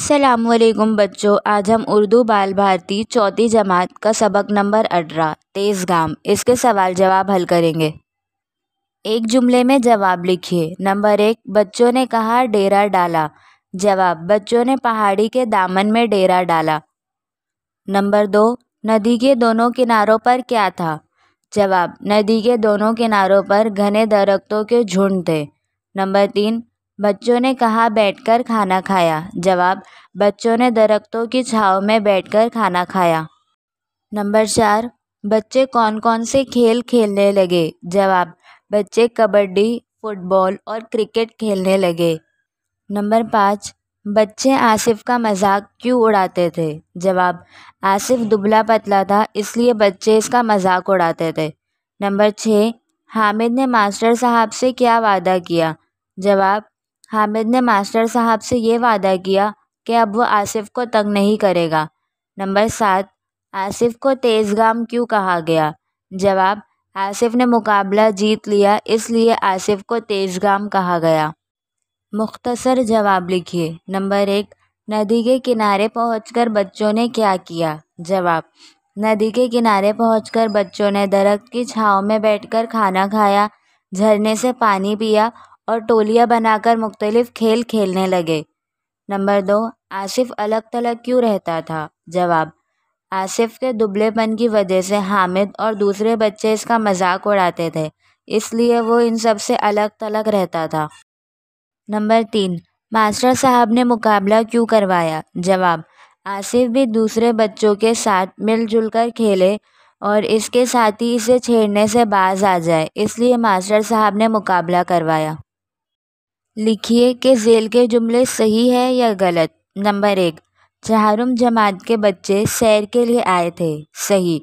السلام علیکم بچوں، آج ہم اردو بال بھارتی چوتھی جماعت کا سبق نمبر 18 تیز گام اس کے سوال جواب حل کریں گے۔ ایک جملے میں جواب لکھیے۔ نمبر 1، بچوں نے کہا ڈیرا ڈالا۔ جواب، بچوں نے پہاڑی کے دامن میں ڈیرا ڈالا۔ نمبر 2، ندی کے دونوں کناروں پر کیا تھا؟ جواب، ندی کے دونوں کناروں پر گھنے درختوں کے جھنڈ تھے۔ نمبر 3، بچوں نے کہاں بیٹھ کر کھانا کھایا؟ جواب، بچوں نے درختوں کی چھاؤں میں بیٹھ کر کھانا کھایا۔ نمبر 4، بچے کون کون سے کھیل کھیلنے لگے؟ جواب، بچے کبڈی، فٹ بال اور کرکٹ کھیلنے لگے۔ نمبر 5، بچے آصف کا مذاق کیوں اڑاتے تھے؟ جواب، آصف دبلا پتلا تھا اس لیے بچے اس کا مذاق اڑاتے تھے۔ نمبر 6، حامد نے ماسٹر صاحب سے کیا وعدہ کیا؟ جواب، حامد نے ماسٹر صاحب سے یہ وعدہ کیا کہ اب وہ آصف کو تنگ نہیں کرے گا۔ نمبر 7، آصف کو تیز گام کیوں کہا گیا؟ جواب، آصف نے مقابلہ جیت لیا اس لیے آصف کو تیز گام کہا گیا۔ مختصر جواب لکھیے۔ نمبر 1، ندی کے کنارے پہنچ کر بچوں نے کیا کیا؟ جواب، ندی کے کنارے پہنچ کر بچوں نے درخت کی چھاؤں میں بیٹھ کر کھانا کھایا، جھرنے سے پانی پیا اور ٹولیاں بنا کر مختلف کھیل کھیلنے لگے۔ نمبر 2، آصف الگ تھلگ کیوں رہتا تھا؟ جواب، آصف کے دبلے پن کی وجہ سے حامد اور دوسرے بچے اس کا مذاق اڑاتے تھے اس لیے وہ ان سب سے الگ تھلگ رہتا تھا۔ نمبر 3، ماسٹر صاحب نے مقابلہ کیوں کروایا؟ جواب، آصف بھی دوسرے بچوں کے ساتھ مل جل کر کھیلے اور اس کے ساتھی اسے چھیڑنے سے باز آ جائے اس لیے ماسٹر صاحب نے مقابلہ کروایا۔ لکھیے کہ ذیل کے جملے صحیح ہے یا غلط۔ نمبر 1، چہارم جماعت کے بچے سیر کے لیے آئے تھے، صحیح۔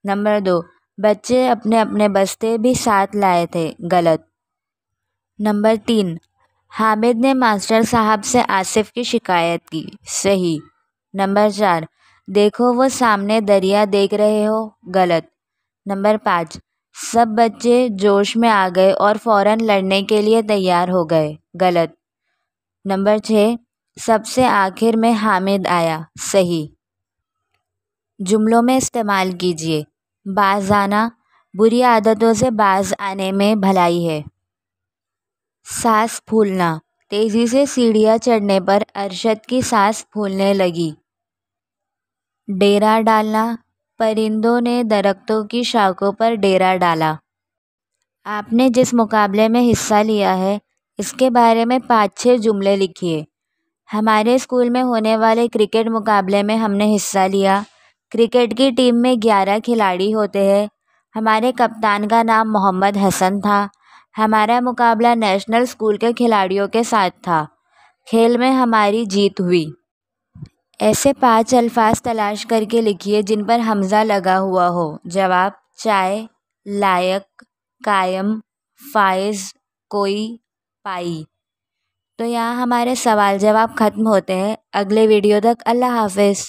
نمبر 2، بچے اپنے اپنے بستے بھی ساتھ لائے تھے، غلط۔ نمبر 3، حامد نے ماسٹر صاحب سے آصف کی شکایت کی، صحیح۔ نمبر 4، دیکھو وہ سامنے دریا دیکھ رہے ہو، غلط۔ نمبر 5، سب بچے جوش میں آ گئے اور فوراً لڑنے کے لیے تیار ہو گئے، غلط۔ نمبر 6، سب سے آخر میں حامد آیا، صحیح۔ جملوں میں استعمال کیجیے۔ باز آنا، بری عادتوں سے باز آنے میں بھلائی ہے۔ سانس پھولنا، تیزی سے سیڑھیاں چڑھنے پر ارشد کی سانس پھولنے لگی۔ ڈیرا ڈالنا، پرندوں نے درختوں کی شاخوں پر ڈیرا ڈالا۔ آپ نے جس مقابلے میں حصہ لیا ہے اس کے بارے میں 5-6 جملے لکھیے۔ ہمارے اسکول میں ہونے والے کرکٹ مقابلے میں ہم نے حصہ لیا۔ کرکٹ کی ٹیم میں 11 کھلاڑی ہوتے ہیں۔ ہمارے کپتان کا نام محمد حسن تھا۔ ہمارا مقابلہ نیشنل اسکول کے کھلاڑیوں کے ساتھ تھا۔ کھیل میں ہماری جیت ہوئی۔ ایسے 5 الفاظ تلاش کر کے لکھیے جن پر حمزہ لگا ہوا ہو۔ جواب، چائے، لائق، قائم، فائز، کوئی، پائی۔ تو یہاں ہمارے سوال جواب ختم ہوتے ہیں۔ اگلے ویڈیو تک اللہ حافظ۔